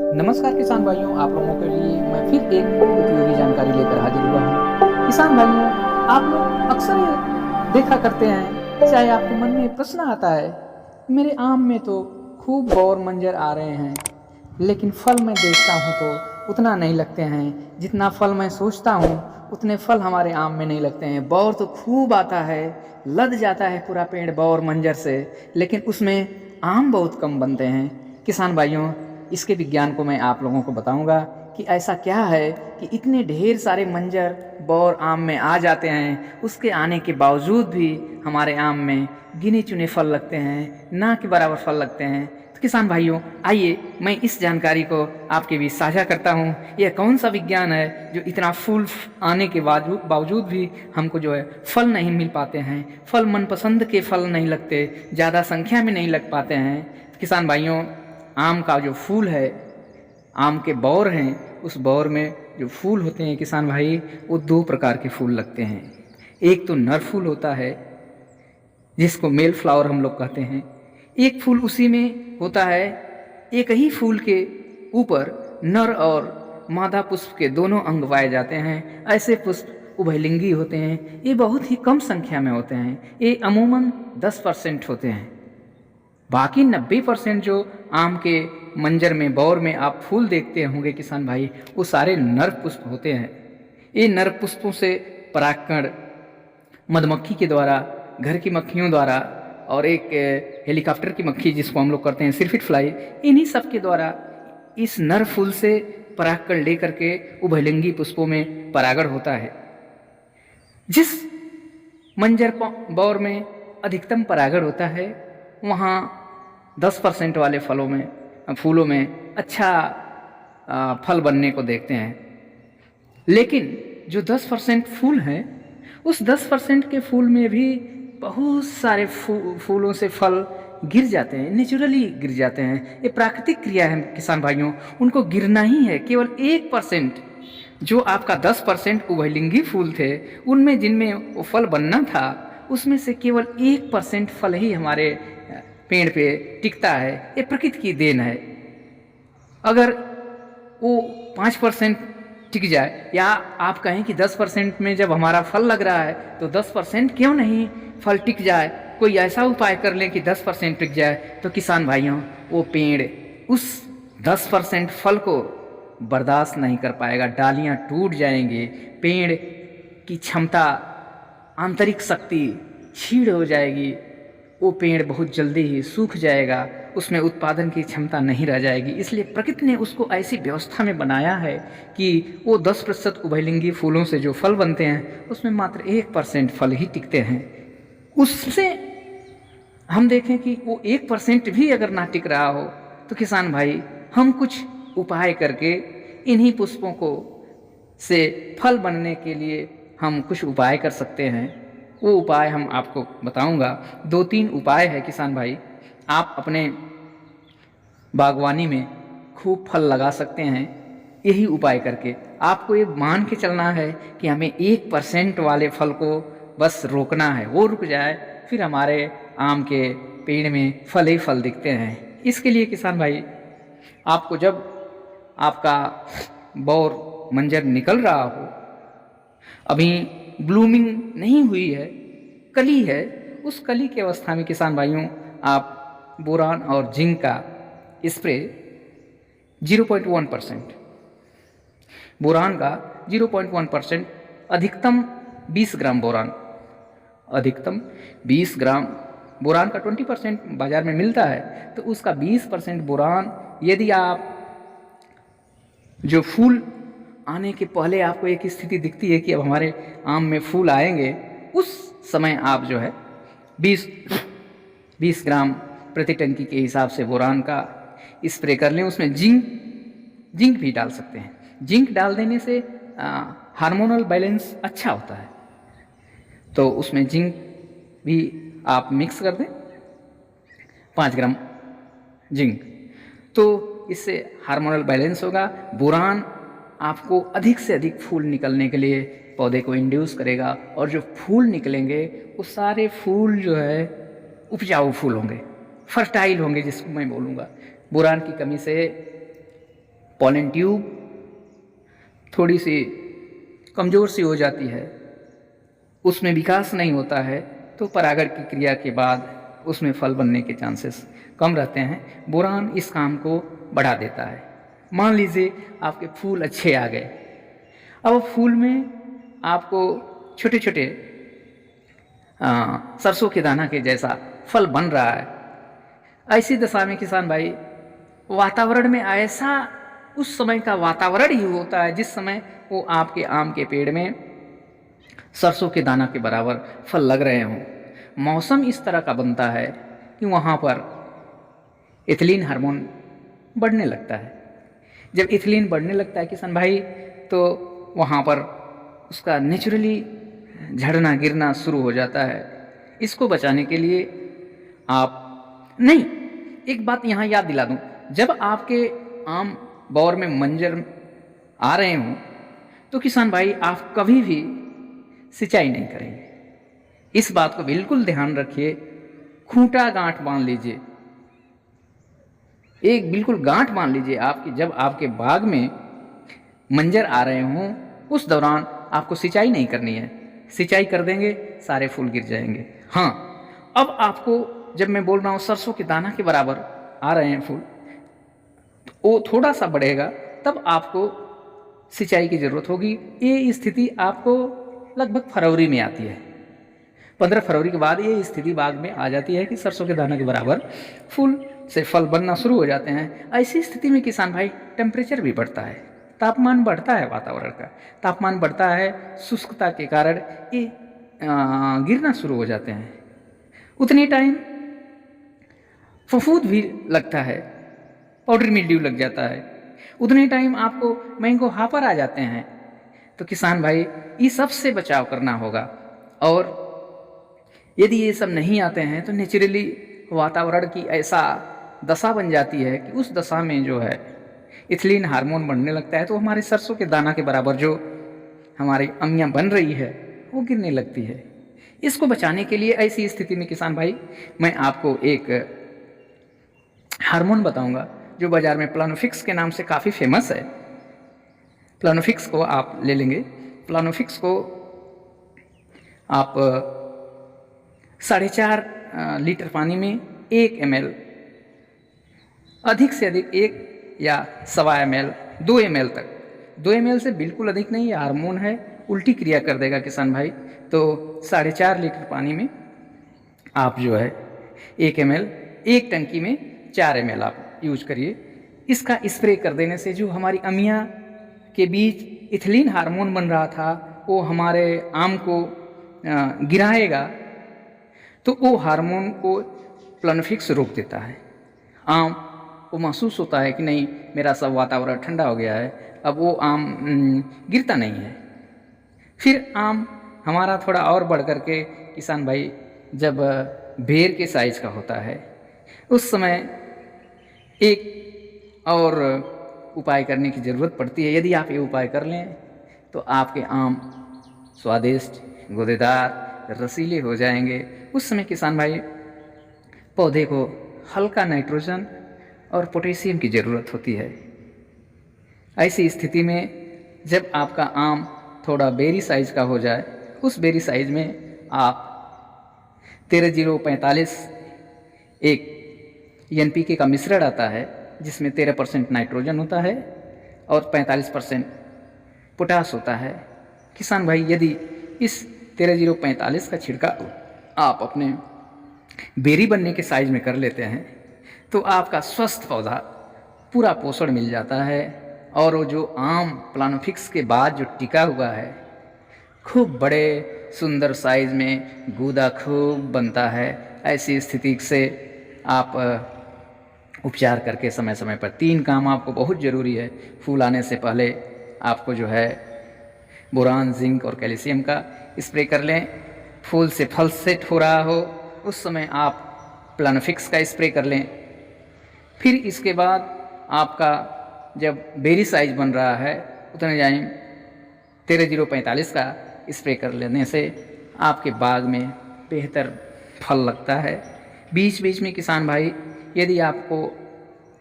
नमस्कार किसान भाइयों, आप लोगों के लिए मैं फिर एक उपयोगी जानकारी लेकर हाजिर हुआ हूँ। किसान भाइयों, आप लोग अक्सर ये देखा करते हैं, चाहे आपके मन में प्रश्न आता है, मेरे आम में तो खूब बौर मंजर आ रहे हैं, लेकिन फल मैं देखता हूँ तो उतना नहीं लगते हैं। जितना फल मैं सोचता हूँ उतने फल हमारे आम में नहीं लगते हैं। बौर तो खूब आता है, लद जाता है पूरा पेड़ बौर मंजर से, लेकिन उसमें आम बहुत कम बनते हैं। किसान भाइयों, इसके विज्ञान को मैं आप लोगों को बताऊंगा कि ऐसा क्या है कि इतने ढेर सारे मंजर बौर आम में आ जाते हैं, उसके आने के बावजूद भी हमारे आम में गिने चुने फल लगते हैं, ना के बराबर फल लगते हैं। तो किसान भाइयों, आइए मैं इस जानकारी को आपके बीच साझा करता हूँ। यह कौन सा विज्ञान है जो इतना फूल आने के बावजूद भी हमको जो है फल नहीं मिल पाते हैं, फल मनपसंद के फल नहीं लगते, ज़्यादा संख्या में नहीं लग पाते हैं। किसान भाइयों, आम का जो फूल है, आम के बौर हैं, उस बौर में जो फूल होते हैं किसान भाई, वो दो प्रकार के फूल लगते हैं। एक तो नर फूल होता है जिसको मेल फ्लावर हम लोग कहते हैं। एक फूल उसी में होता है, एक ही फूल के ऊपर नर और मादा पुष्प के दोनों अंग पाए जाते हैं। ऐसे पुष्प उभयलिंगी होते हैं। ये बहुत ही कम संख्या में होते हैं, ये अमूमन 10% होते हैं। बाकी 90% जो आम के मंजर में बौर में आप फूल देखते होंगे किसान भाई, वो सारे नर पुष्प होते हैं। ये नर पुष्पों से परागकण मधुमक्खी के द्वारा, घर की मक्खियों द्वारा और एक हेलीकॉप्टर की मक्खी जिसको हम लोग करते हैं सिरफिट फ्लाई, इन्हीं सब के द्वारा इस नर फूल से परागकण लेकर के उभयलिंगी पुष्पों में परागण होता है। जिस मंजर बौर में अधिकतम परागण होता है, वहाँ 10% वाले फूलों में अच्छा फल बनने को देखते हैं। लेकिन जो 10% फूल हैं, उस 10% के फूल में भी बहुत सारे फूलों से फल गिर जाते हैं, नेचुरली गिर जाते हैं। ये प्राकृतिक क्रिया है किसान भाइयों, उनको गिरना ही है। केवल 1% जो आपका 10% उभयलिंगी फूल थे, उनमें जिनमें वो फल बनना था, उसमें से केवल 1% फल ही हमारे पेड़ पे टिकता है। ये प्रकृति की देन है। अगर वो 5% टिक जाए, या आप कहें कि 10% में जब हमारा फल लग रहा है तो 10% क्यों नहीं फल टिक जाए, कोई ऐसा उपाय कर लें कि 10% टिक जाए, तो किसान भाइयों, वो पेड़ उस 10% फल को बर्दाश्त नहीं कर पाएगा। डालियां टूट जाएंगे, पेड़ की क्षमता, आंतरिक शक्ति क्षीण हो जाएगी, वो पेड़ बहुत जल्दी ही सूख जाएगा, उसमें उत्पादन की क्षमता नहीं रह जाएगी। इसलिए प्रकृति ने उसको ऐसी व्यवस्था में बनाया है कि वो 10% उभयलिंगी फूलों से जो फल बनते हैं, उसमें मात्र 1% फल ही टिकते हैं। उससे हम देखें कि वो 1% भी अगर ना टिक रहा हो, तो किसान भाई, हम कुछ उपाय करके इन्हीं पुष्पों को से फल बनने के लिए हम कुछ उपाय कर सकते हैं। वो उपाय हम आपको बताऊंगा। 2-3 उपाय है किसान भाई, आप अपने बागवानी में खूब फल लगा सकते हैं। यही उपाय करके आपको ये मान के चलना है कि हमें 1% वाले फल को बस रोकना है, वो रुक जाए, फिर हमारे आम के पेड़ में फल ही फल दिखते हैं। इसके लिए किसान भाई, आपको जब आपका बौर मंजर निकल रहा हो, अभी ब्लूमिंग नहीं हुई है, कली है, उस कली की अवस्था में किसान भाइयों, आप बोरान और जिंक का स्प्रे 0.1%, बोरान का 0.1%, अधिकतम 20 ग्राम बोरान, अधिकतम 20 ग्राम बोरान का 20% बाजार में मिलता है, तो उसका 20% बोरान, यदि आप जो फूल आने के पहले आपको एक स्थिति दिखती है कि अब हमारे आम में फूल आएंगे, उस समय आप जो है 20 ग्राम प्रति टंकी के हिसाब से बोरान का स्प्रे कर लें। उसमें जिंक भी डाल सकते हैं। जिंक डाल देने से हार्मोनल बैलेंस अच्छा होता है, तो उसमें जिंक भी आप मिक्स कर दें, 5 ग्राम जिंक, तो इससे हार्मोनल बैलेंस होगा। बोरान आपको अधिक से अधिक फूल निकलने के लिए पौधे को इंड्यूस करेगा, और जो फूल निकलेंगे वो सारे फूल जो है उपजाऊ फूल होंगे, फर्टाइल होंगे, जिसको मैं बोलूँगा। बोरान की कमी से पॉलन ट्यूब थोड़ी सी कमज़ोर सी हो जाती है, उसमें विकास नहीं होता है, तो परागण की क्रिया के बाद उसमें फल बनने के चांसेस कम रहते हैं। बोरान इस काम को बढ़ा देता है। मान लीजिए आपके फूल अच्छे आ गए, अब फूल में आपको छोटे छोटे सरसों के दाना के जैसा फल बन रहा है। ऐसी दशा में किसान भाई वातावरण में ऐसा उस समय का वातावरण ही होता है जिस समय वो आपके आम के पेड़ में सरसों के दाना के बराबर फल लग रहे हों। मौसम इस तरह का बनता है कि वहाँ पर इथिलीन हार्मोन बढ़ने लगता है। जब इथिलीन बढ़ने लगता है किसान भाई, तो वहाँ पर उसका नेचुरली झड़ना गिरना शुरू हो जाता है। इसको बचाने के लिए आप नहीं, एक बात यहाँ याद दिला दूँ, जब आपके आम बौर में मंजर आ रहे हों तो किसान भाई आप कभी भी सिंचाई नहीं करेंगे। इस बात को बिल्कुल ध्यान रखिए। खूंटा गांठ बांध लीजिए, एक बिल्कुल गांठ बांध लीजिए आपकी, जब आपके बाग में मंजर आ रहे हों उस दौरान आपको सिंचाई नहीं करनी है। सिंचाई कर देंगे सारे फूल गिर जाएंगे। हाँ, अब आपको जब मैं बोल रहा हूँ सरसों के दाना के बराबर आ रहे हैं फूल, तो वो थोड़ा सा बढ़ेगा, तब आपको सिंचाई की ज़रूरत होगी। ये स्थिति आपको लगभग फरवरी में आती है। 15 फरवरी के बाद ये स्थिति बाग में आ जाती है कि सरसों के दाना के बराबर फूल से फल बनना शुरू हो जाते हैं। ऐसी स्थिति में किसान भाई टेम्परेचर भी बढ़ता है, तापमान बढ़ता है, वातावरण का तापमान बढ़ता है, शुष्कता के कारण ये गिरना शुरू हो जाते हैं। उतनी टाइम फफूंद भी लगता है, पाउडर मिल्ड्यू लग जाता है, उतने टाइम आपको मैंगो हापर आ जाते हैं। तो किसान भाई ये सब से बचाव करना होगा। और यदि ये सब नहीं आते हैं तो नेचुरली वातावरण की ऐसा दशा बन जाती है कि उस दशा में जो है इथिलीन हार्मोन बढ़ने लगता है, तो हमारे सरसों के दाना के बराबर जो हमारी अम्मियाँ बन रही है वो गिरने लगती है। इसको बचाने के लिए ऐसी स्थिति में किसान भाई मैं आपको एक हार्मोन बताऊंगा जो बाज़ार में प्लानोफिक्स के नाम से काफ़ी फेमस है। प्लानोफिक्स को आप ले लेंगे। प्लानोफिक्स को आप 4.5 लीटर पानी में 1 ml, अधिक से अधिक 1 या 1.25 ml, 2 ml तक, 2 ml से बिल्कुल अधिक नहीं, ये हार्मोन है, उल्टी क्रिया कर देगा किसान भाई। तो 4.5 लीटर पानी में आप जो है 1 ml, एक टंकी में 4 ml आप यूज करिए। इसका स्प्रे कर देने से जो हमारी अमियाँ के बीच इथिलीन हार्मोन बन रहा था वो हमारे आम को गिराएगा, तो वो हार्मोन को प्लानोफिक्स रोक देता है। आम को महसूस होता है कि नहीं, मेरा सब वातावरण ठंडा हो गया है, अब वो आम गिरता नहीं है। फिर आम हमारा थोड़ा और बढ़ करके किसान भाई जब बेर के साइज का होता है उस समय एक और उपाय करने की ज़रूरत पड़ती है। यदि आप ये उपाय कर लें तो आपके आम स्वादिष्ट, गूदेदार, रसीले हो जाएंगे। उस समय किसान भाई पौधे को हल्का नाइट्रोजन और पोटेशियम की ज़रूरत होती है। ऐसी स्थिति में जब आपका आम थोड़ा बेरी साइज का हो जाए, उस बेरी साइज में आप 13-0-45 एक NPK का मिश्रण आता है जिसमें 13% नाइट्रोजन होता है और 45% पोटास होता है। किसान भाई यदि इस 13-0-45 का छिड़काव आप अपने बेरी बनने के साइज में कर लेते हैं तो आपका स्वस्थ पौधा पूरा पोषण मिल जाता है और वो जो आम प्लानोफिक्स के बाद जो टिका हुआ है खूब बड़े सुंदर साइज में गूदा खूब बनता है। ऐसी स्थिति से आप उपचार करके समय समय पर 3 काम आपको बहुत ज़रूरी है। फूल आने से पहले आपको जो है बोरान, जिंक और कैल्शियम का स्प्रे कर लें। फूल से फल सेट हो रहा हो उस समय आप प्लानोफिक्स का स्प्रे कर लें। फिर इसके बाद आपका जब बेरी साइज बन रहा है उतने टाइम 13-0-45 का स्प्रे कर लेने से आपके बाग में बेहतर फल लगता है। बीच बीच में किसान भाई यदि आपको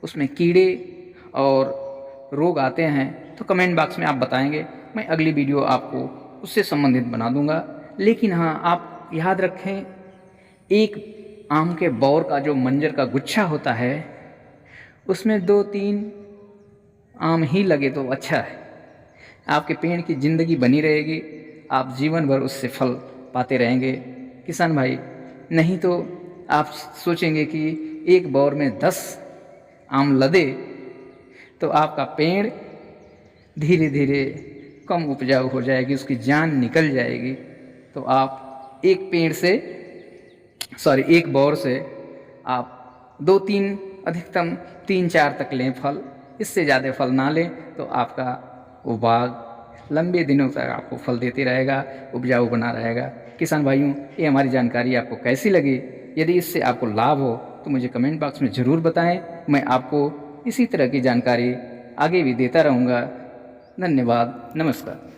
उसमें कीड़े और रोग आते हैं तो कमेंट बॉक्स में आप बताएंगे, मैं अगली वीडियो आपको उससे संबंधित बना दूंगा। लेकिन हाँ, आप याद रखें, एक आम के बौर का जो मंजर का गुच्छा होता है उसमें 2-3 आम ही लगे तो अच्छा है। आपके पेड़ की ज़िंदगी बनी रहेगी, आप जीवन भर उससे फल पाते रहेंगे किसान भाई। नहीं तो आप सोचेंगे कि एक बौर में 10 आम लदे तो आपका पेड़ धीरे धीरे कम उपजाऊ हो जाएगी, उसकी जान निकल जाएगी। तो आप एक बौर से आप 2-3, अधिकतम 3-4 तक लें फल, इससे ज़्यादा फल ना लें तो आपका वो बाग लंबे दिनों तक आपको फल देते रहेगा, उपजाऊ बना रहेगा। किसान भाइयों, ये हमारी जानकारी आपको कैसी लगी? यदि इससे आपको लाभ हो तो मुझे कमेंट बॉक्स में ज़रूर बताएं। मैं आपको इसी तरह की जानकारी आगे भी देता रहूँगा। धन्यवाद, नमस्कार।